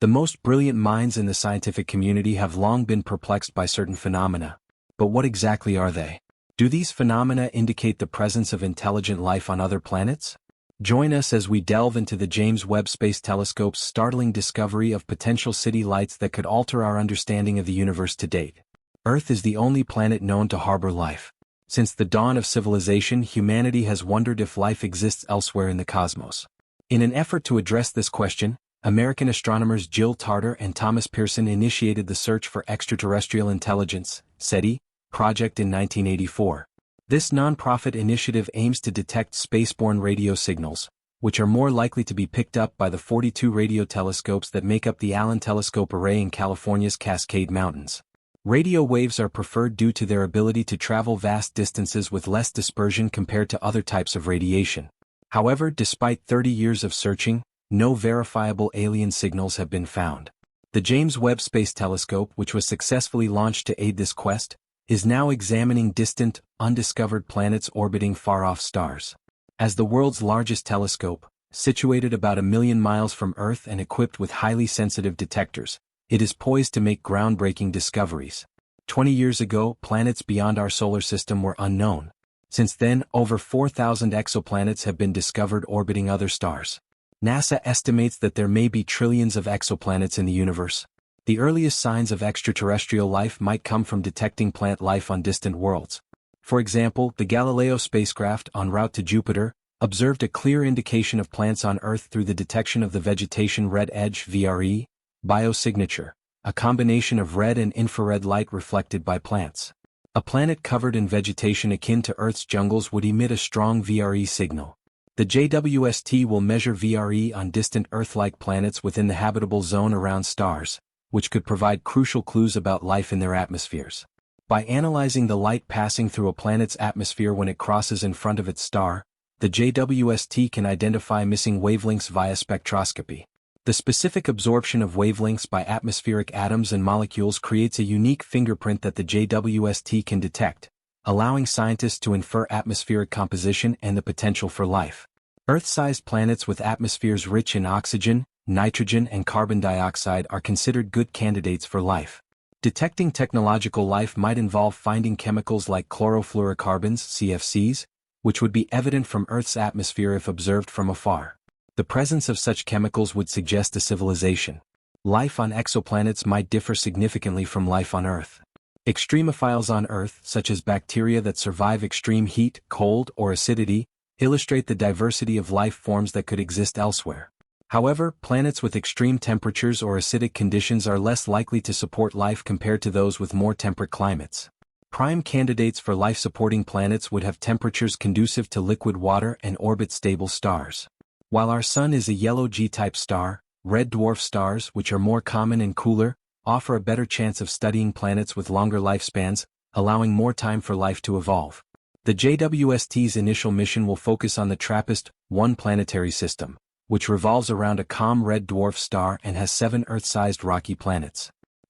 The most brilliant minds in the scientific community have long been perplexed by certain phenomena. But what exactly are they? Do these phenomena indicate the presence of intelligent life on other planets? Join us as we delve into the James Webb Space Telescope's startling discovery of potential city lights that could alter our understanding of the universe to date. Earth is the only planet known to harbor life. Since the dawn of civilization, humanity has wondered if life exists elsewhere in the cosmos. In an effort to address this question, American astronomers Jill Tarter and Thomas Pearson initiated the Search for Extraterrestrial Intelligence (SETI) project in 1984. This nonprofit initiative aims to detect spaceborne radio signals, which are more likely to be picked up by the 42 radio telescopes that make up the Allen Telescope Array in California's Cascade Mountains. Radio waves are preferred due to their ability to travel vast distances with less dispersion compared to other types of radiation. However, despite 30 years of searching, no verifiable alien signals have been found. The James Webb Space Telescope, which was successfully launched to aid this quest, is now examining distant, undiscovered planets orbiting far-off stars. As the world's largest telescope, situated about 1 million miles from Earth and equipped with highly sensitive detectors, it is poised to make groundbreaking discoveries. 20 years ago, planets beyond our solar system were unknown. Since then, over 4,000 exoplanets have been discovered orbiting other stars. NASA estimates that there may be trillions of exoplanets in the universe. The earliest signs of extraterrestrial life might come from detecting plant life on distant worlds. For example, the Galileo spacecraft, en route to Jupiter, observed a clear indication of plants on Earth through the detection of the vegetation red edge (VRE) biosignature, a combination of red and infrared light reflected by plants. A planet covered in vegetation akin to Earth's jungles would emit a strong VRE signal. The JWST will measure VRE on distant Earth-like planets within the habitable zone around stars, which could provide crucial clues about life in their atmospheres. By analyzing the light passing through a planet's atmosphere when it crosses in front of its star, the JWST can identify missing wavelengths via spectroscopy. The specific absorption of wavelengths by atmospheric atoms and molecules creates a unique fingerprint that the JWST can detect, allowing scientists to infer atmospheric composition and the potential for life. Earth-sized planets with atmospheres rich in oxygen, nitrogen and carbon dioxide are considered good candidates for life. Detecting technological life might involve finding chemicals like chlorofluorocarbons (CFCs), which would be evident from Earth's atmosphere if observed from afar. The presence of such chemicals would suggest a civilization. Life on exoplanets might differ significantly from life on Earth. Extremophiles on Earth, such as bacteria that survive extreme heat, cold, or acidity, illustrate the diversity of life forms that could exist elsewhere. However, planets with extreme temperatures or acidic conditions are less likely to support life compared to those with more temperate climates. Prime candidates for life-supporting planets would have temperatures conducive to liquid water and orbit stable stars. While our Sun is a yellow G-type star, red dwarf stars, which are more common and cooler, offer a better chance of studying planets with longer lifespans, allowing more time for life to evolve. The JWST's initial mission will focus on the TRAPPIST-1 planetary system, which revolves around a calm red dwarf star and has 7 Earth-sized rocky planets.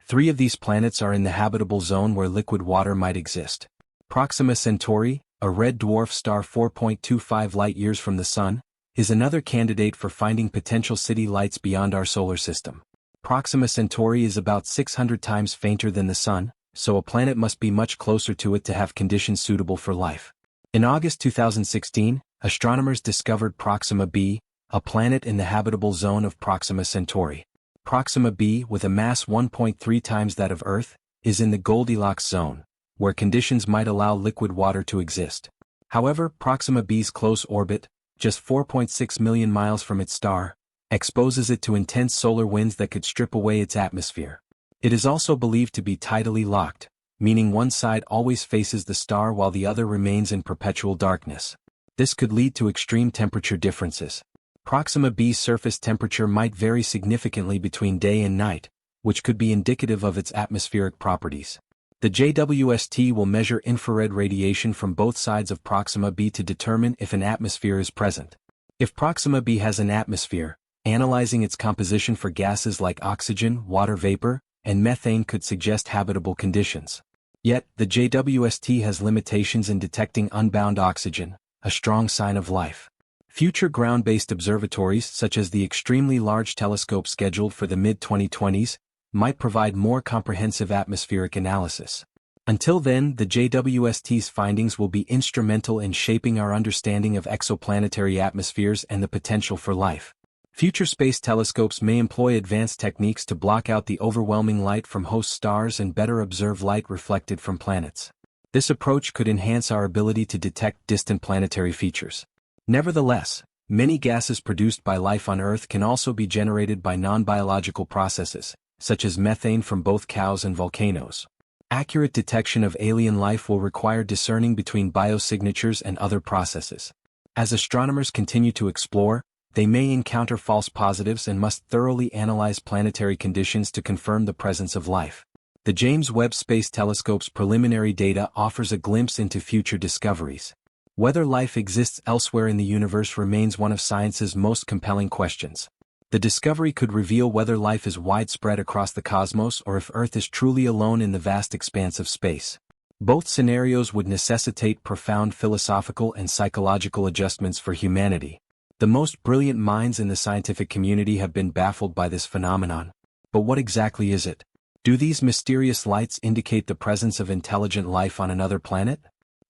3 of these planets are in the habitable zone where liquid water might exist. Proxima Centauri, a red dwarf star 4.25 light-years from the Sun, is another candidate for finding potential city lights beyond our solar system. Proxima Centauri is about 600 times fainter than the Sun, so a planet must be much closer to it to have conditions suitable for life. In August 2016, astronomers discovered Proxima b, a planet in the habitable zone of Proxima Centauri. Proxima b, with a mass 1.3 times that of Earth, is in the Goldilocks zone, where conditions might allow liquid water to exist. However, Proxima b's close orbit, just 4.6 million miles from its star, exposes it to intense solar winds that could strip away its atmosphere. It is also believed to be tidally locked, meaning one side always faces the star while the other remains in perpetual darkness. This could lead to extreme temperature differences. Proxima b's surface temperature might vary significantly between day and night, which could be indicative of its atmospheric properties. The JWST will measure infrared radiation from both sides of Proxima b to determine if an atmosphere is present. If Proxima b has an atmosphere, analyzing its composition for gases like oxygen, water vapor, and methane could suggest habitable conditions. Yet, the JWST has limitations in detecting unbound oxygen, a strong sign of life. Future ground-based observatories such as the extremely large telescope scheduled for the mid-2020s might provide more comprehensive atmospheric analysis. Until then, the JWST's findings will be instrumental in shaping our understanding of exoplanetary atmospheres and the potential for life. Future space telescopes may employ advanced techniques to block out the overwhelming light from host stars and better observe light reflected from planets. This approach could enhance our ability to detect distant planetary features. Nevertheless, many gases produced by life on Earth can also be generated by non-biological processes, such as methane from both cows and volcanoes. Accurate detection of alien life will require discerning between biosignatures and other processes. As astronomers continue to explore, they may encounter false positives and must thoroughly analyze planetary conditions to confirm the presence of life. The James Webb Space Telescope's preliminary data offers a glimpse into future discoveries. Whether life exists elsewhere in the universe remains one of science's most compelling questions. The discovery could reveal whether life is widespread across the cosmos or if Earth is truly alone in the vast expanse of space. Both scenarios would necessitate profound philosophical and psychological adjustments for humanity. The most brilliant minds in the scientific community have been baffled by this phenomenon. But what exactly is it? Do these mysterious lights indicate the presence of intelligent life on another planet?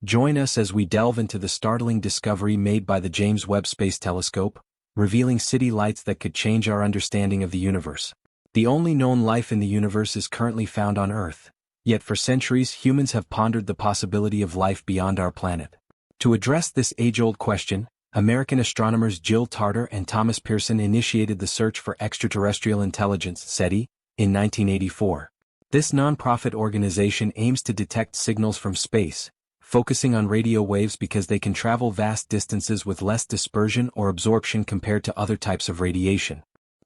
Join us as we delve into the startling discovery made by the James Webb Space Telescope, revealing city lights that could change our understanding of the universe. The only known life in the universe is currently found on Earth, yet for centuries humans have pondered the possibility of life beyond our planet. To address this age-old question, American astronomers Jill Tarter and Thomas Pearson initiated the Search for Extraterrestrial Intelligence (SETI) in 1984. This non-profit organization aims to detect signals from space, focusing on radio waves because they can travel vast distances with less dispersion or absorption compared to other types of radiation.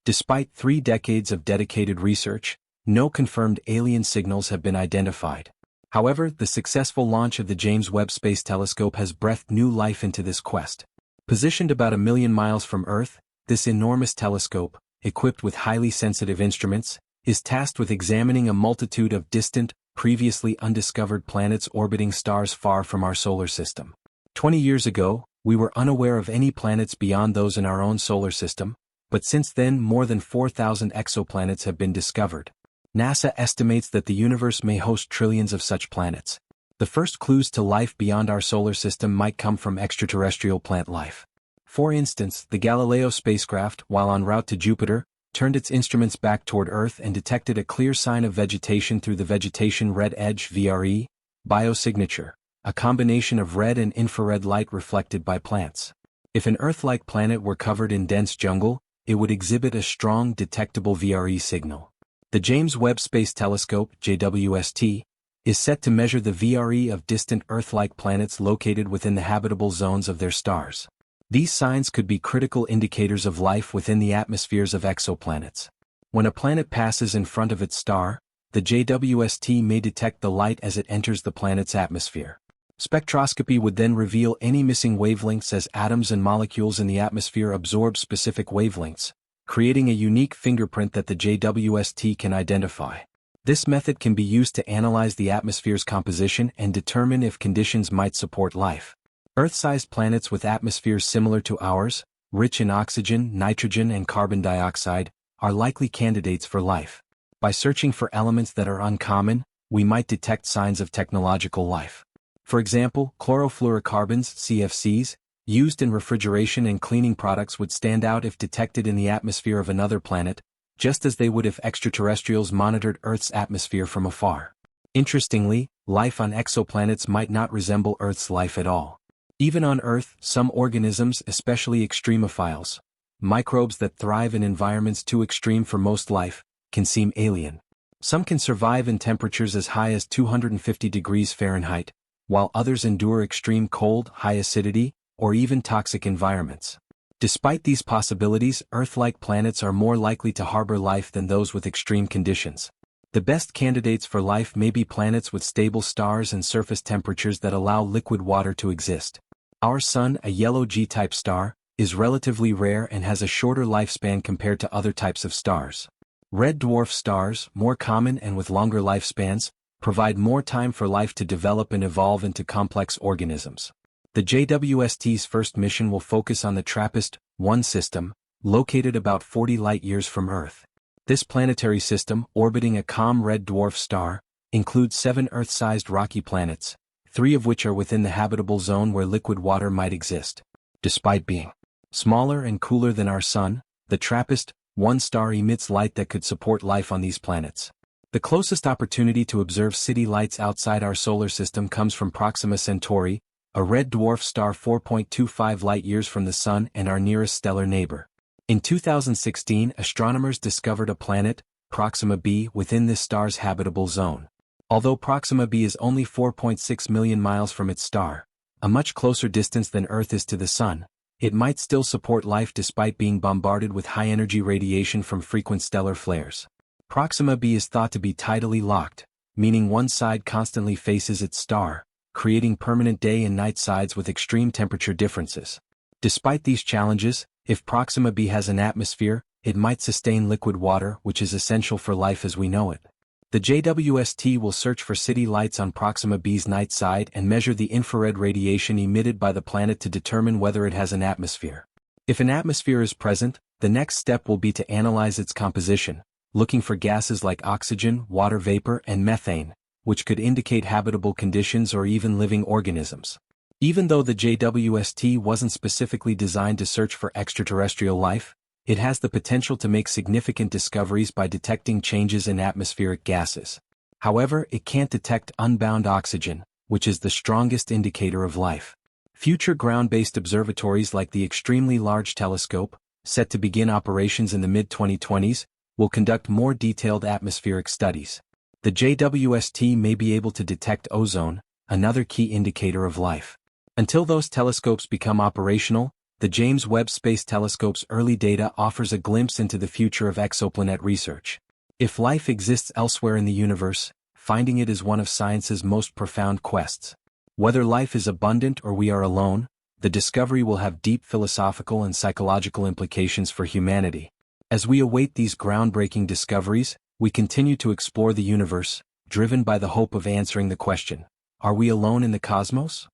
Despite 3 decades of dedicated research, no confirmed alien signals have been identified. However, the successful launch of the James Webb Space Telescope has breathed new life into this quest. Positioned about 1 million miles from Earth, this enormous telescope, equipped with highly sensitive instruments, is tasked with examining a multitude of distant, previously undiscovered planets orbiting stars far from our solar system. 20 years ago, we were unaware of any planets beyond those in our own solar system, but since then more than 4,000 exoplanets have been discovered. NASA estimates that the universe may host trillions of such planets. The first clues to life beyond our solar system might come from extraterrestrial plant life. For instance, the Galileo spacecraft, while en route to Jupiter, turned its instruments back toward Earth and detected a clear sign of vegetation through the vegetation red edge (VRE) biosignature, a combination of red and infrared light reflected by plants. If an Earth-like planet were covered in dense jungle, it would exhibit a strong detectable VRE signal. The James Webb Space Telescope (JWST) is set to measure the VRE of distant Earth-like planets located within the habitable zones of their stars. These signs could be critical indicators of life within the atmospheres of exoplanets. When a planet passes in front of its star, the JWST may detect the light as it enters the planet's atmosphere. Spectroscopy would then reveal any missing wavelengths as atoms and molecules in the atmosphere absorb specific wavelengths, creating a unique fingerprint that the JWST can identify. This method can be used to analyze the atmosphere's composition and determine if conditions might support life. Earth-sized planets with atmospheres similar to ours, rich in oxygen, nitrogen, and carbon dioxide, are likely candidates for life. By searching for elements that are uncommon, we might detect signs of technological life. For example, chlorofluorocarbons (CFCs), used in refrigeration and cleaning products would stand out if detected in the atmosphere of another planet, just as they would if extraterrestrials monitored Earth's atmosphere from afar. Interestingly, life on exoplanets might not resemble Earth's life at all. Even on Earth, some organisms, especially extremophiles, microbes that thrive in environments too extreme for most life, can seem alien. Some can survive in temperatures as high as 250 degrees Fahrenheit, while others endure extreme cold, high acidity, or even toxic environments. Despite these possibilities, Earth-like planets are more likely to harbor life than those with extreme conditions. The best candidates for life may be planets with stable stars and surface temperatures that allow liquid water to exist. Our Sun, a yellow G-type star, is relatively rare and has a shorter lifespan compared to other types of stars. Red dwarf stars, more common and with longer lifespans, provide more time for life to develop and evolve into complex organisms. The JWST's first mission will focus on the TRAPPIST-1 system, located about 40 light-years from Earth. This planetary system, orbiting a calm red dwarf star, includes 7 Earth-sized rocky planets, 3 of which are within the habitable zone where liquid water might exist. Despite being smaller and cooler than our Sun, the TRAPPIST-1 star emits light that could support life on these planets. The closest opportunity to observe city lights outside our solar system comes from Proxima Centauri, a red dwarf star 4.25 light-years from the Sun and our nearest stellar neighbor. In 2016, astronomers discovered a planet, Proxima b, within this star's habitable zone. Although Proxima b is only 4.6 million miles from its star, a much closer distance than Earth is to the Sun, it might still support life despite being bombarded with high-energy radiation from frequent stellar flares. Proxima b is thought to be tidally locked, meaning one side constantly faces its star, creating permanent day and night sides with extreme temperature differences. Despite these challenges, if Proxima b has an atmosphere, it might sustain liquid water, which is essential for life as we know it. The JWST will search for city lights on Proxima b's night side and measure the infrared radiation emitted by the planet to determine whether it has an atmosphere. If an atmosphere is present, the next step will be to analyze its composition, looking for gases like oxygen, water vapor, and methane, which could indicate habitable conditions or even living organisms. Even though the JWST wasn't specifically designed to search for extraterrestrial life, it has the potential to make significant discoveries by detecting changes in atmospheric gases. However, it can't detect unbound oxygen, which is the strongest indicator of life. Future ground-based observatories like the Extremely Large Telescope, set to begin operations in the mid-2020s, will conduct more detailed atmospheric studies. The JWST may be able to detect ozone, another key indicator of life. Until those telescopes become operational, the James Webb Space Telescope's early data offers a glimpse into the future of exoplanet research. If life exists elsewhere in the universe, finding it is one of science's most profound quests. Whether life is abundant or we are alone, the discovery will have deep philosophical and psychological implications for humanity. As we await these groundbreaking discoveries, we continue to explore the universe, driven by the hope of answering the question, are we alone in the cosmos?